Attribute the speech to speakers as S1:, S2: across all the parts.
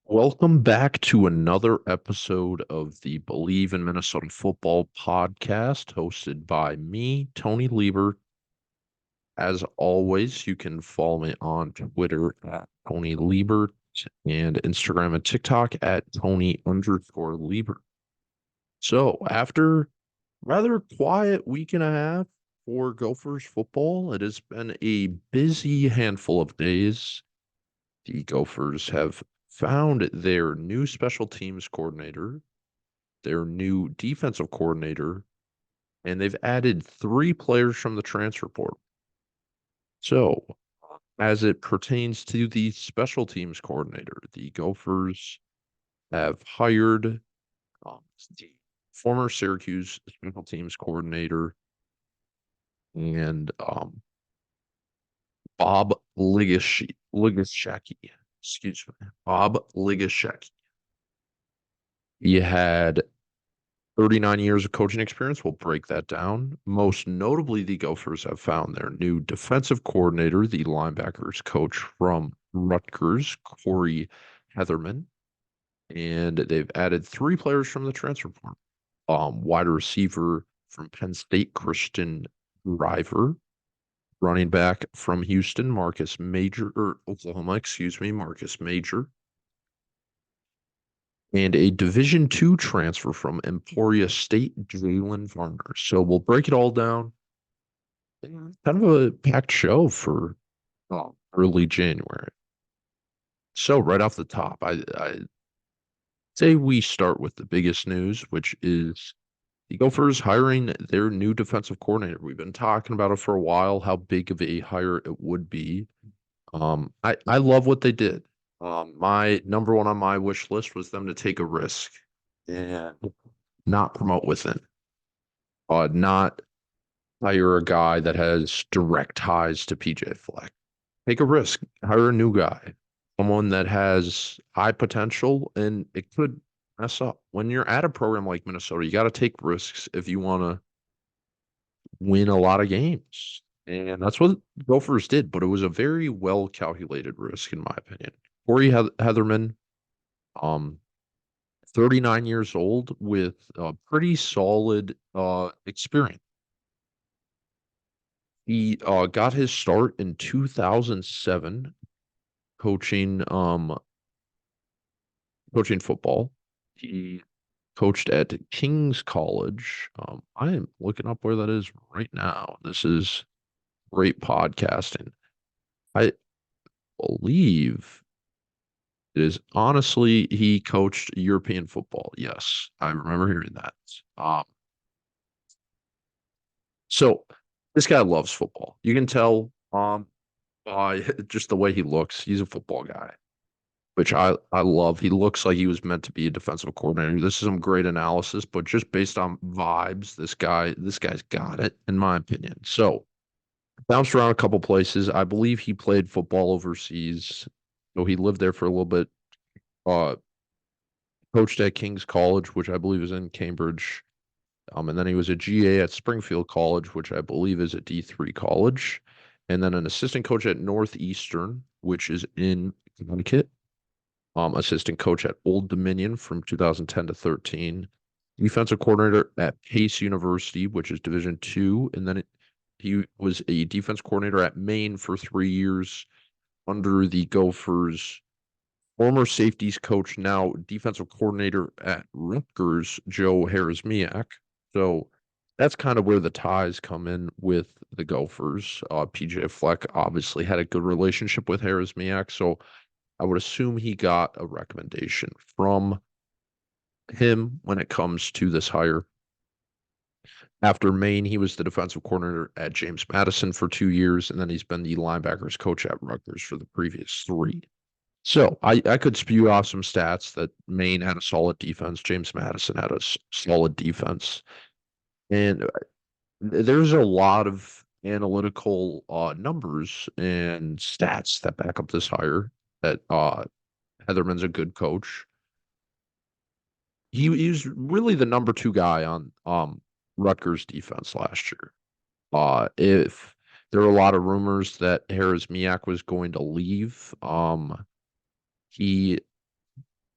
S1: Welcome back to another episode of the Believe in Minnesota Football podcast, hosted by me, Tony Liebert. As always, you can follow me on Twitter at Tony Liebert and Instagram and TikTok at Tony_Liebert. So, after rather quiet week and a half for Gophers football, it has been a busy handful of days. The Gophers have found their new special teams coordinator, their new defensive coordinator, and they've added three players from the transfer portal. So, as it pertains to the special teams coordinator, the Gophers have hired the former Syracuse special teams coordinator and Bob Ligashesky. Excuse me, Bob Ligashesky. He had 39 years of coaching experience. We'll break that down. Most notably, the Gophers have found their new defensive coordinator, the linebackers coach from Rutgers, Corey Hetherman. And they've added three players from the transfer portal. Wide receiver from Penn State, Christian Driver. Running back from Houston, Oklahoma, excuse me, Marcus Major. And a Division II transfer from Emporia State, Jaylen Varner. So we'll break it all down. Kind of a packed show for early January. So right off the top, I say we start with the biggest news, which is the Gophers hiring their new defensive coordinator. We've been talking about it for a while, how big of a hire it would be. I love what they did. My number one on my wish list was them to take a risk and not promote within, not hire a guy that has direct ties to PJ Fleck. Take a risk, hire a new guy, someone that has high potential, and it could mess up. When you're at a program like Minnesota, you got to take risks if you want to win a lot of games. And that's what Gophers did, but it was a very well calculated risk, in my opinion. Corey Hetherman, um, 39 years old with a pretty solid experience. He got his start in 2007 coaching coaching football. He coached at King's College. I am looking up where that is right now. This is great podcasting. I believe it is honestly he coached European football. Yes, I remember hearing that. Um, so this guy loves football. You can tell by just the way he looks. He's a football guy, which I love. He looks like he was meant to be a defensive coordinator. This is some great analysis, but just based on vibes, this guy's got it, in my opinion. So bounced around a couple places. I believe he played football overseas. So he lived there for a little bit. Uh, coached at King's College, which I believe is in Cambridge. And then he was a GA at Springfield College, which I believe is a D3 college. And then an assistant coach at Northeastern, which is in Connecticut. Assistant coach at Old Dominion from 2010 to 13. Defensive coordinator at Pace University, which is Division II. And then he was a defense coordinator at Maine for 3 years under the Gophers. Former safeties coach, now defensive coordinator at Rutgers, Joe Harrismiak. So that's kind of where the ties come in with the Gophers. PJ Fleck obviously had a good relationship with Harrismiak, so I would assume he got a recommendation from him when it comes to this hire. After Maine, he was the defensive coordinator at James Madison for 2 years, and then he's been the linebackers coach at Rutgers for the previous three. So I could spew off some stats that Maine had a solid defense, James Madison had a solid defense, and there's a lot of analytical numbers and stats that back up this hire that Heatherman's a good coach. He's really the number two guy on Rutgers defense last year. If there were a lot of rumors that Harris Miak was going to leave, He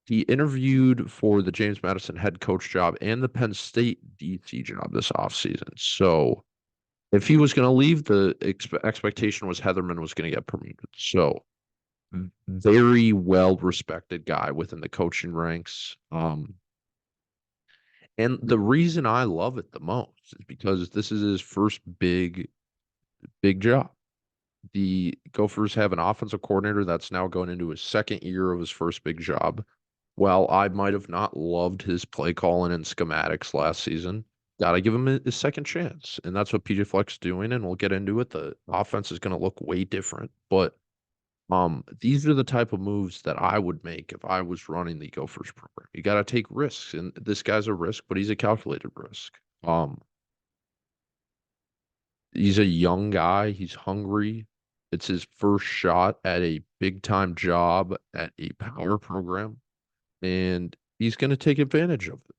S1: he interviewed for the James Madison head coach job and the Penn State DC job this offseason. So if he was going to leave, the expectation was Hetherman was going to get promoted. So very well respected guy within the coaching ranks. And the reason I love it the most is because this is his first big job. The Gophers have an offensive coordinator that's now going into his second year of his first big job. While I might have not loved his play calling and schematics last season, gotta give him a second chance. And that's what PJ Fleck's doing, and we'll get into it. The offense is going to look way different. But these are the type of moves that I would make if I was running the Gophers program. You got to take risks, and this guy's a risk, but he's a calculated risk. He's a young guy. He's hungry. It's his first shot at a big time job at a power program, and he's going to take advantage of it.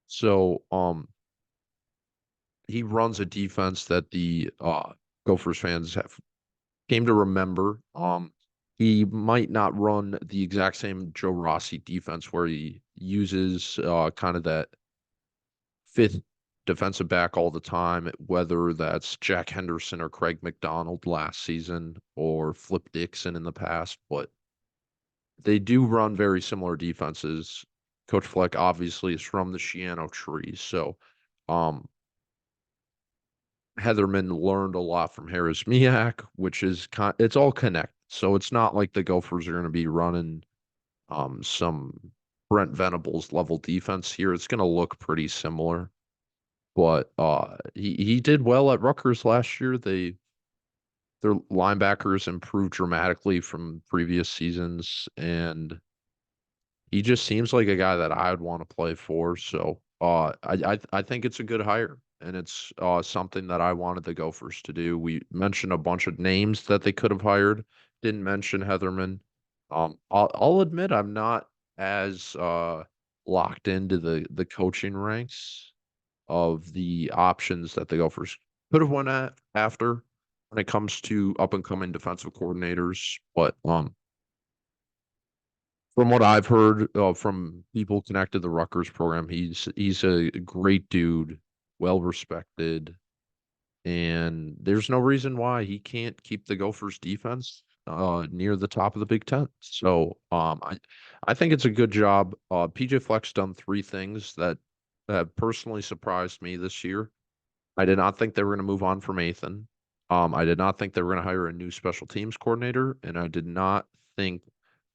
S1: So, he runs a defense that the Gophers fans have came to remember. He might not run the exact same Joe Rossie defense where he uses kind of that fifth defensive back all the time, whether that's Jack Henderson or Craig McDonald last season or Flip Dixon in the past, but they do run very similar defenses. Coach Fleck obviously is from the Shiano tree, so um, Hetherman learned a lot from Harris Miak, which is it's all connected. So it's not like the Gophers are going to be running some Brent Venables level defense here. It's going to look pretty similar. But he did well at Rutgers last year. Their linebackers improved dramatically from previous seasons, and he just seems like a guy that I would want to play for. So I think it's a good hire, and it's something that I wanted the Gophers to do. We mentioned a bunch of names that they could have hired. Didn't mention Hetherman. I'll admit I'm not as locked into the coaching ranks of the options that the Gophers could have went at after when it comes to up and coming defensive coordinators. But from what I've heard from people connected to the Rutgers program, he's a great dude, well respected, and there's no reason why he can't keep the Gophers defense near the top of the Big Ten. So I think it's a good job. PJ Fleck's done three things that have personally surprised me this year. I did not think they were going to move on from Ethan. I did not think they were going to hire a new special teams coordinator, and I did not think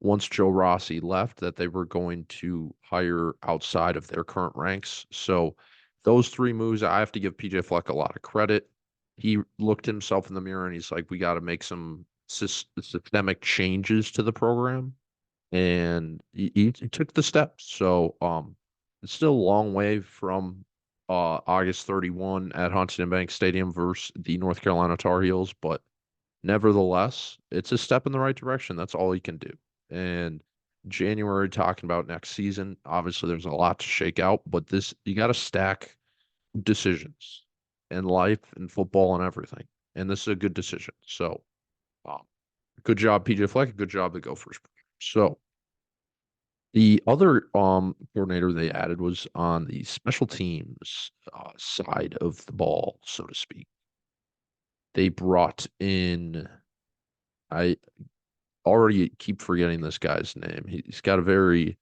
S1: once Joe Rossi left that they were going to hire outside of their current ranks. So those three moves, I have to give PJ Fleck a lot of credit. He looked himself in the mirror and he's like, we got to make some systemic changes to the program, and he took the steps. So it's still a long way from August 31 at Huntington Bank Stadium versus the North Carolina Tar Heels, but nevertheless, it's a step in the right direction. That's all he can do. And January, talking about next season, obviously there's a lot to shake out, but this you got to stack decisions in life and football and everything. And this is a good decision. So, um, good job, PJ Fleck. Good job, the Gophers. So, the other coordinator they added was on the special teams side of the ball, so to speak. They brought in, I already keep forgetting this guy's name. He's got a very,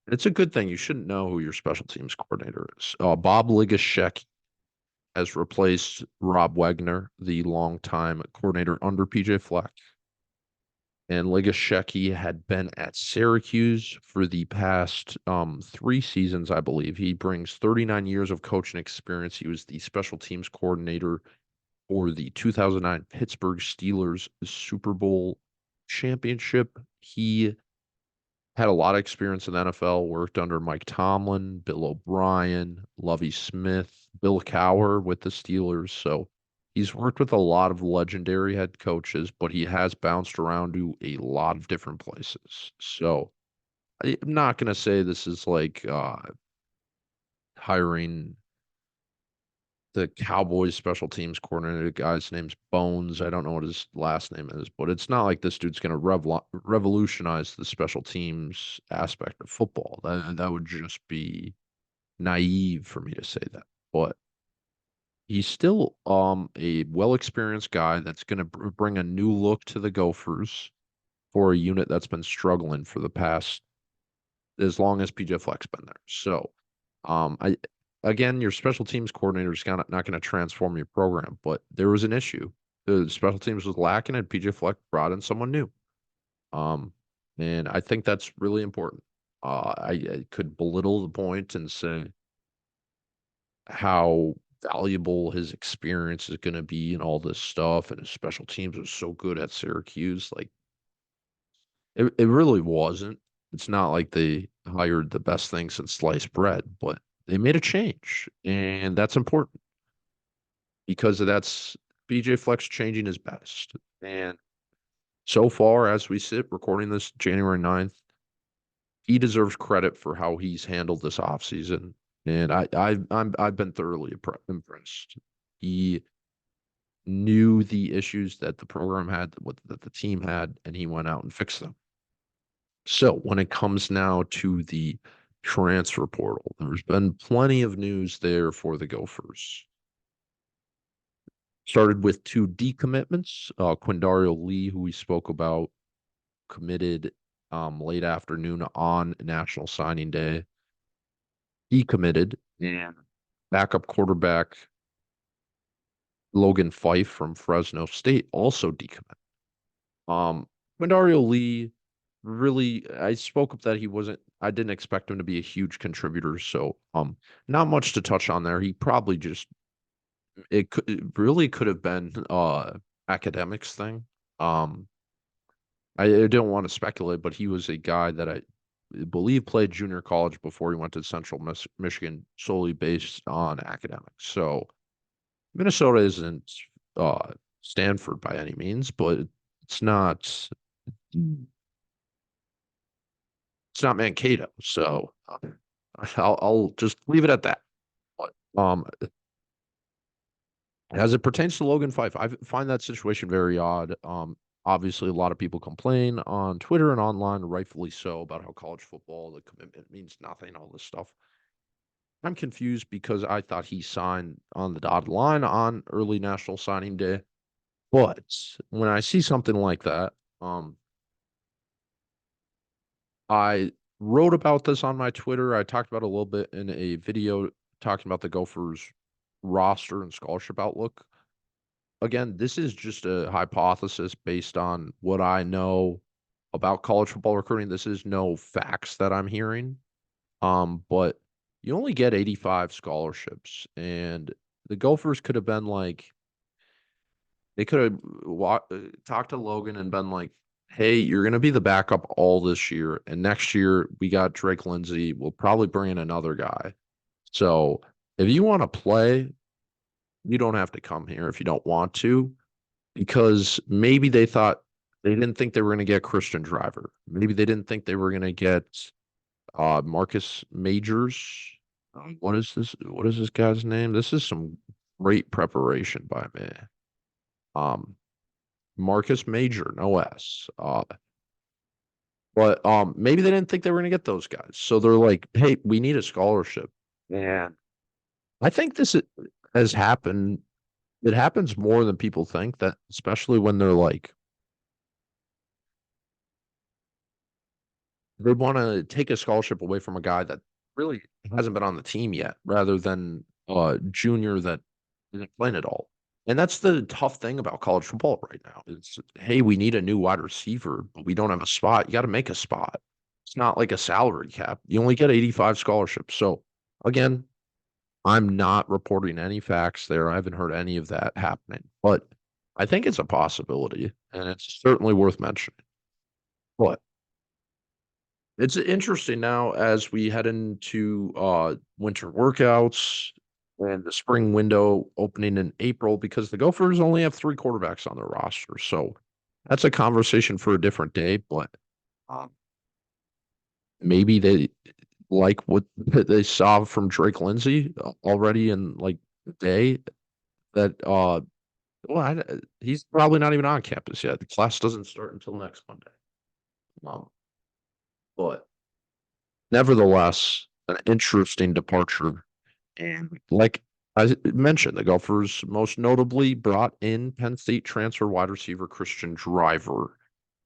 S1: it's a good thing. You shouldn't know who your special teams coordinator is. Bob Ligashesky has replaced Rob Wagner, the longtime coordinator under PJ Fleck. And Ligashesky had been at Syracuse for the past 3 seasons, I believe. He brings 39 years of coaching experience. He was the special teams coordinator for the 2009 Pittsburgh Steelers Super Bowl championship. He had a lot of experience in the NFL, worked under Mike Tomlin, Bill O'Brien, Lovie Smith, Bill Cowher with the Steelers. So he's worked with a lot of legendary head coaches, but he has bounced around to a lot of different places. So I'm not going to say this is like hiring the Cowboys special teams coordinator. The guy's name's Bones. I don't know what his last name is, but it's not like this dude's going to revolutionize the special teams aspect of football. That would just be naive for me to say that. But he's still a well experienced guy that's going to bring a new look to the Gophers for a unit that's been struggling for the past as long as PJ Fleck's been there. So, I again, your special teams coordinator is not going to transform your program, but there was an issue. The special teams was lacking, and PJ Fleck brought in someone new. Um, and I think that's really important. I could belittle the point and say how valuable his experience is going to be and all this stuff, and his special teams was so good at Syracuse. Like it really wasn't. It's not like they hired the best thing since sliced bread, but they made a change, and that's important because that's BJ Flex changing his best. And so far, as we sit recording this January 9th, he deserves credit for how he's handled this offseason. And I've been thoroughly impressed. He knew the issues that the program had, that the team had, and he went out and fixed them. So when it comes now to the transfer portal, there's been plenty of news there for the Gophers. Started with two decommitments. Quindario Lee, who we spoke about, committed late afternoon on National Signing Day. Decommitted. And backup quarterback Logan Fife from Fresno State also decommitted. Quindario Lee, really, I spoke up that I didn't expect him to be a huge contributor. So, not much to touch on there. He probably just, it really could have been, academics thing. I don't want to speculate, but he was a guy that I believe played junior college before he went to Central Michigan solely based on academics. So Minnesota isn't, Stanford by any means, but it's not it's not Mankato, so I'll just leave it at that. But, as it pertains to Logan Fife, I find that situation very odd. Obviously, a lot of people complain on Twitter and online, rightfully so, about how college football, the commitment means nothing, all this stuff. I'm confused because I thought he signed on the dotted line on early National Signing Day. But when I see something like that, I wrote about this on my Twitter. I talked about it a little bit in a video talking about the Gophers roster and scholarship outlook. Again, this is just a hypothesis based on what I know about college football recruiting. This is no facts that I'm hearing. But you only get 85 scholarships, and the Gophers could have been like, they could have talked to Logan and been like, hey, you're going to be the backup all this year. And next year, we got Drake Lindsay. We'll probably bring in another guy. So if you want to play, you don't have to come here if you don't want to, because maybe they didn't think they were going to get Cristian Driver. Maybe they didn't think they were going to get Marcus Majors. What is this? What is this guy's name? This is some great preparation by me. Marcus Major, no S. But maybe they didn't think they were going to get those guys. So they're like, hey, we need a scholarship. And I think has happened. It happens more than people think, that especially when they're like, they want to take a scholarship away from a guy that really hasn't been on the team yet, rather than a junior that isn't playing at all. And that's the tough thing about college football right now. It's, hey, we need a new wide receiver, but we don't have a spot. You got to make a spot. It's not like a salary cap. You only get 85 scholarships. So again, I'm not reporting any facts there. I haven't heard any of that happening, but I think it's a possibility, and it's certainly worth mentioning. But it's interesting now as we head into winter workouts and the spring window opening in April, because the Gophers only have 3 quarterbacks on their roster. So that's a conversation for a different day, but maybe they like what they saw from Drake Lindsay already in like day that well, he's probably not even on campus yet. The class doesn't start until next Monday. Um, but nevertheless, an interesting departure. And like I mentioned, the Gophers most notably brought in Penn State transfer wide receiver Cristian Driver,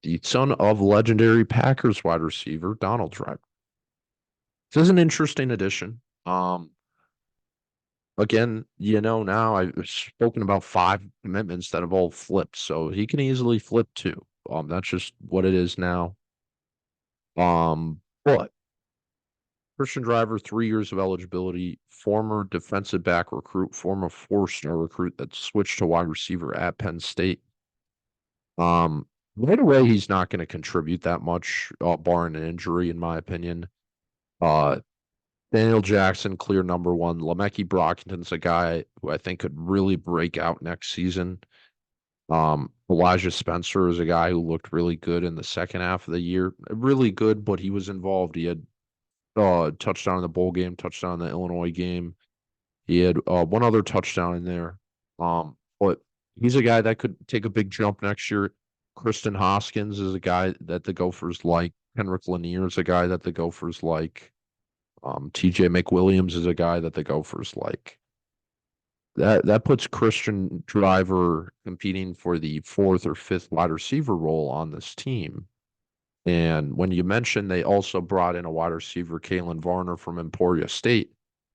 S1: the son of legendary Packers wide receiver Donald Driver. This is an interesting addition. Again, now I've spoken about 5 commitments that have all flipped, so he can easily flip too. That's just what it is now. But Cristian Driver, 3 years of eligibility, former defensive back recruit, former 4-star recruit that switched to wide receiver at Penn State. Right away, he's not going to contribute that much, barring an injury, in my opinion. Uh, Daniel Jackson, clear number one. Lemeki Brockington's a guy who I think could really break out next season. Elijah Spencer is a guy who looked really good in the second half of the year. Really good, but he was involved. He had touchdown in the bowl game, touchdown in the Illinois game. He had one other touchdown in there. But he's a guy that could take a big jump next year. Kristen Hoskins is a guy that the Gophers like. Henrik Lanier is a guy that the Gophers like. TJ McWilliams is a guy that the Gophers like. That puts Cristian Driver competing for the fourth or fifth wide receiver role on this team. And when you mentioned they also brought in a wide receiver, Kalen Varner from Emporia State,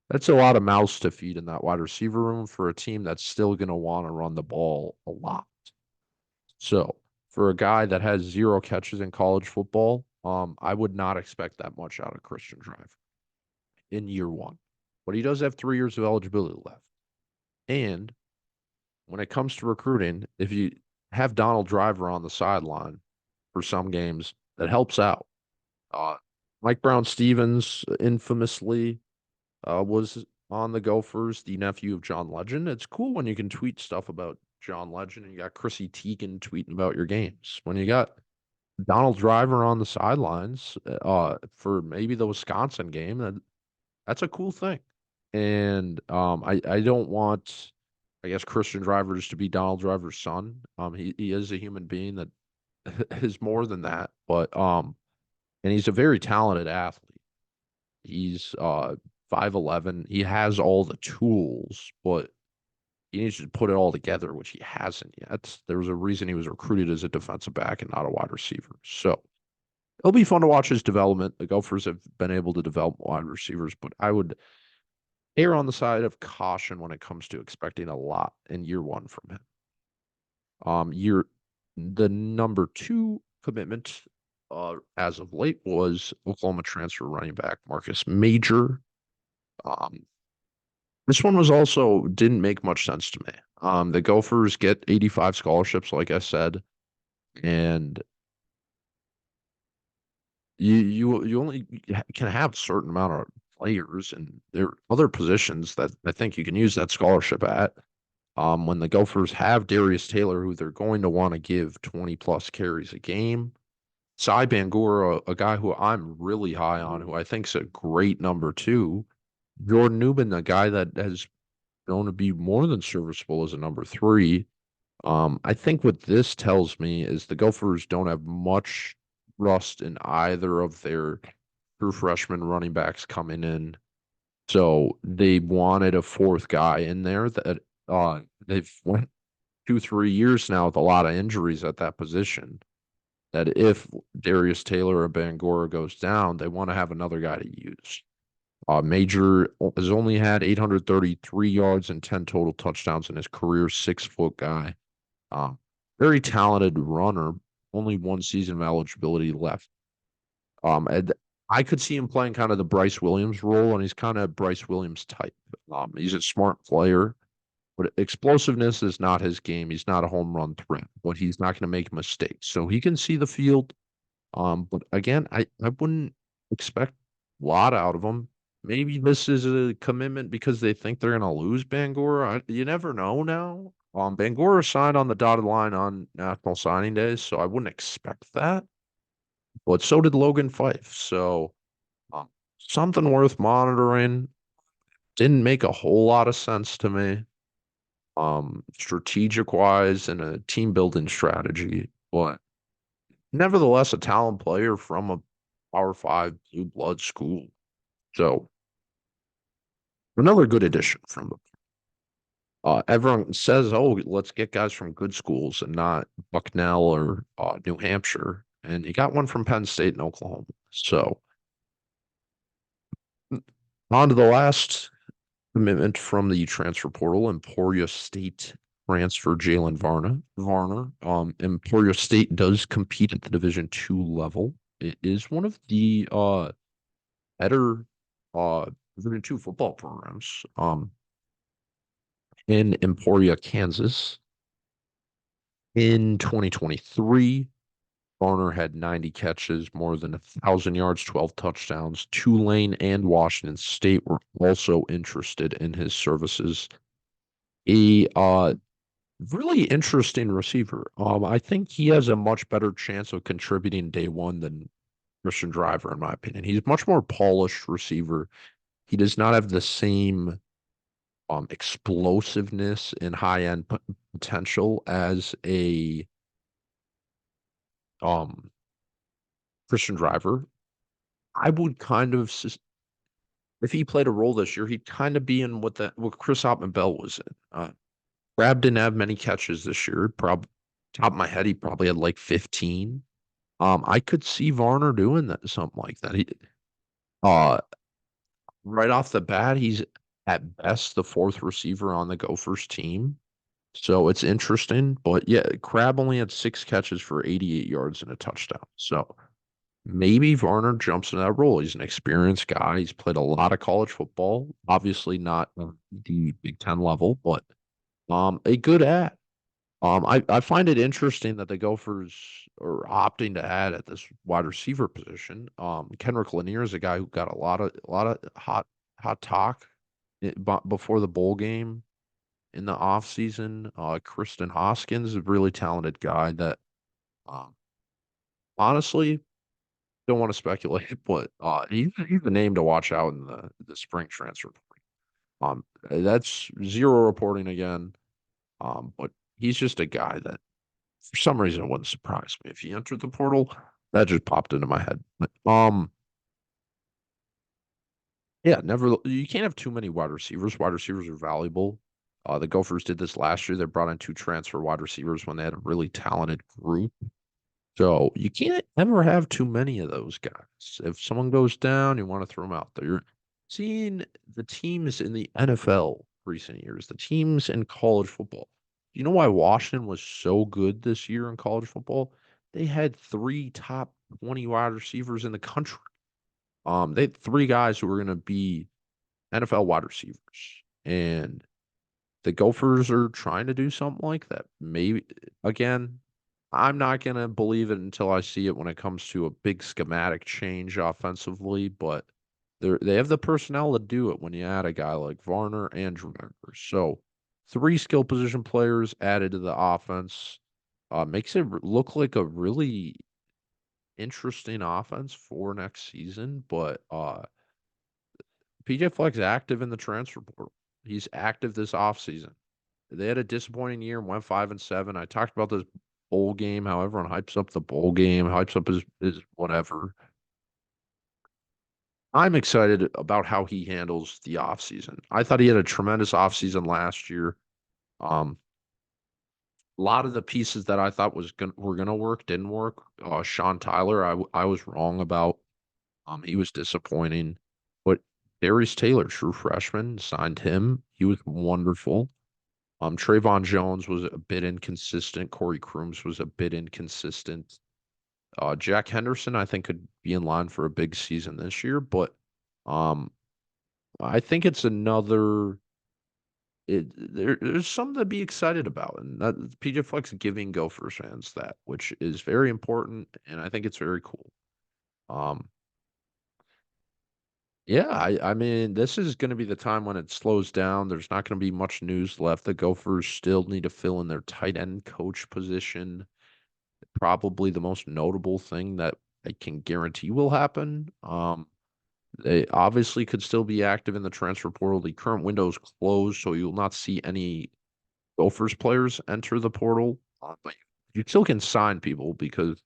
S1: that's a lot of mouths to feed in that wide receiver room for a team that's still going to want to run the ball a lot. So for a guy that has 0 catches in college football, I would not expect that much out of Cristian Driver in year one. But he does have 3 years of eligibility left. And when it comes to recruiting, if you have Donald Driver on the sideline for some games, that helps out. Uh, Mike Brown Stevens infamously was on the Gophers, the nephew of John Legend. It's cool when you can tweet stuff about John Legend and you got Chrissy Teigen tweeting about your games. When you got Donald Driver on the sidelines for maybe the Wisconsin game, that's a cool thing. And I don't want, I guess, Cristian Driver just to be Donald Driver's son. He is a human being that is more than that, but and he's a very talented athlete. He's 5'11". He has all the tools, but he needs to put it all together, which he hasn't yet. There was a reason he was recruited as a defensive back and not a wide receiver. So it'll be fun to watch his development. The Gophers have been able to develop wide receivers, but I would err on the side of caution when it comes to expecting a lot in year one from him. The number 2 commitment as of late was Oklahoma transfer running back Marcus Major. This one was also didn't make much sense to me. The Gophers get 85 scholarships, like I said, and you only can have a certain amount of players, and there are other positions that I think you can use that scholarship at. When the Gophers have Darius Taylor, who they're going to want to give 20 plus carries a game. Cy Bangura, a guy who I'm really high on, who I think is a great number 2. Jordan Newman, a guy that has known to be more than serviceable as a number 3. I think what this tells me is the Gophers don't have much rust in either of their true freshman running backs coming in. So they wanted a fourth guy in there that they've went 2-3 years now with a lot of injuries at that position. That if Darius Taylor or Bangura goes down, they want to have another guy to use. Major has only had 833 yards and 10 total touchdowns in his career, 6-foot guy. Very talented runner, only 1 season of eligibility left. And I could see him playing kind of the Bryce Williams role, and he's kind of Bryce Williams type. He's a smart player, but explosiveness is not his game. He's not a home run threat, but he's not going to make mistakes. So he can see the field. But again, I wouldn't expect a lot out of him. Maybe this is a commitment because they think they're going to lose Bangura. You never know now. Bangura signed on the dotted line on National Signing Day, so I wouldn't expect that. But so did Logan Fife. So something worth monitoring. Didn't make a whole lot of sense to me, strategic wise and a team building strategy, but nevertheless, a talent player from a Power Five blue blood school. So another good addition from the everyone says, "Oh, let's get guys from good schools and not Bucknell or New Hampshire." And you got one from Penn State and Oklahoma. So on to the last commitment from the transfer portal, Emporia State transfer Jaylen Varner. Emporia State does compete at the Division II level. It is one of the better Division II football programs. In Emporia, Kansas. In 2023, Varner had 90 catches, more than 1,000 yards, 12 touchdowns. Tulane and Washington State were also interested in his services. A really interesting receiver. I think he has a much better chance of contributing day one than Christian Driver, in my opinion. He's a much more polished receiver. He does not have the same explosiveness and high end potential as a um Christian Driver. I would kind of if he played a role this year, he'd kind of be in what Chris Ottman-Bell was in. Crab didn't have many catches this year. Probably top of my head, he probably had like 15. I could see Varner doing that, something like that. Uh, right off the bat, he's at best the fourth receiver on the Gophers team. So it's interesting. But yeah, Crab only had 6 catches for 88 yards and a touchdown. So maybe Varner jumps into that role. He's an experienced guy. He's played a lot of college football. Obviously not the Big Ten level, but a good ad. I find it interesting that the Gophers are opting to add at this wide receiver position. Kendrick Lanier is a guy who got a lot of hot talk before the bowl game in the offseason. Kristen Hoskins is a really talented guy that um, honestly don't want to speculate, but he's the name to watch out in the spring transfer. That's zero reporting again. But he's just a guy that for some reason it wouldn't surprise me if he entered the portal. That just popped into my head. But, yeah, never. You can't have too many wide receivers. Wide receivers are valuable. The Gophers did this last year. They brought in 2 transfer wide receivers when they had a really talented group. So you can't ever have too many of those guys. If someone goes down, you want to throw them out there. You're seeing the teams in the NFL recent years, the teams in college football. You know why Washington was so good this year in college football? They had 3 top 20 wide receivers in the country. They had 3 guys who were going to be NFL wide receivers. And the Gophers are trying to do something like that. Maybe again, I'm not gonna believe it until I see it when it comes to a big schematic change offensively, but they have the personnel to do it when you add a guy like Varner and Driver. So 3 skill position players added to the offense makes it look like a really interesting offense for next season. But PJ Fleck's active in the transfer portal. He's active this offseason. They had a disappointing year and went 5-7. I talked about this bowl game, how everyone hypes up the bowl game, hypes up his whatever. I'm excited about how he handles the offseason. I thought he had a tremendous offseason last year. Um, a lot of the pieces that I thought were gonna work didn't work. Sean Tyler, I was wrong about. He was disappointing, but Darius Taylor, true freshman, signed him. He was wonderful. Trayvon Jones was a bit inconsistent. Corey Crooms was a bit inconsistent. Jack Henderson, I think, could be in line for a big season this year, but um, I think it's another. There's something to be excited about, and that PJ Fleck's giving Gophers fans that, which is very important, and I think it's very cool. Um, yeah, I mean, this is going to be the time when it slows down. There's not going to be much news left. The Gophers still need to fill in their tight end coach position. Probably the most notable thing that I can guarantee will happen. They obviously could still be active in the transfer portal. The current window is closed, so you'll not see any Gophers players enter the portal. But you still can sign people because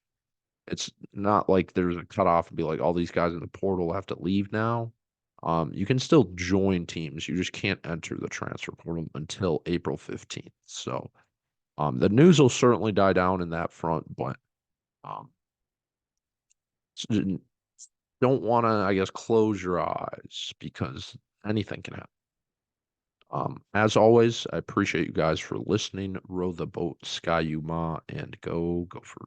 S1: it's not like there's a cutoff and be like all these guys in the portal have to leave now. You can still join teams. You just can't enter the transfer portal until April 15th. So the news will certainly die down in that front, but um, don't want to, I guess, close your eyes because anything can happen. As always, I appreciate you guys for listening. Row the boat, Sky Yuma, and go Gophers.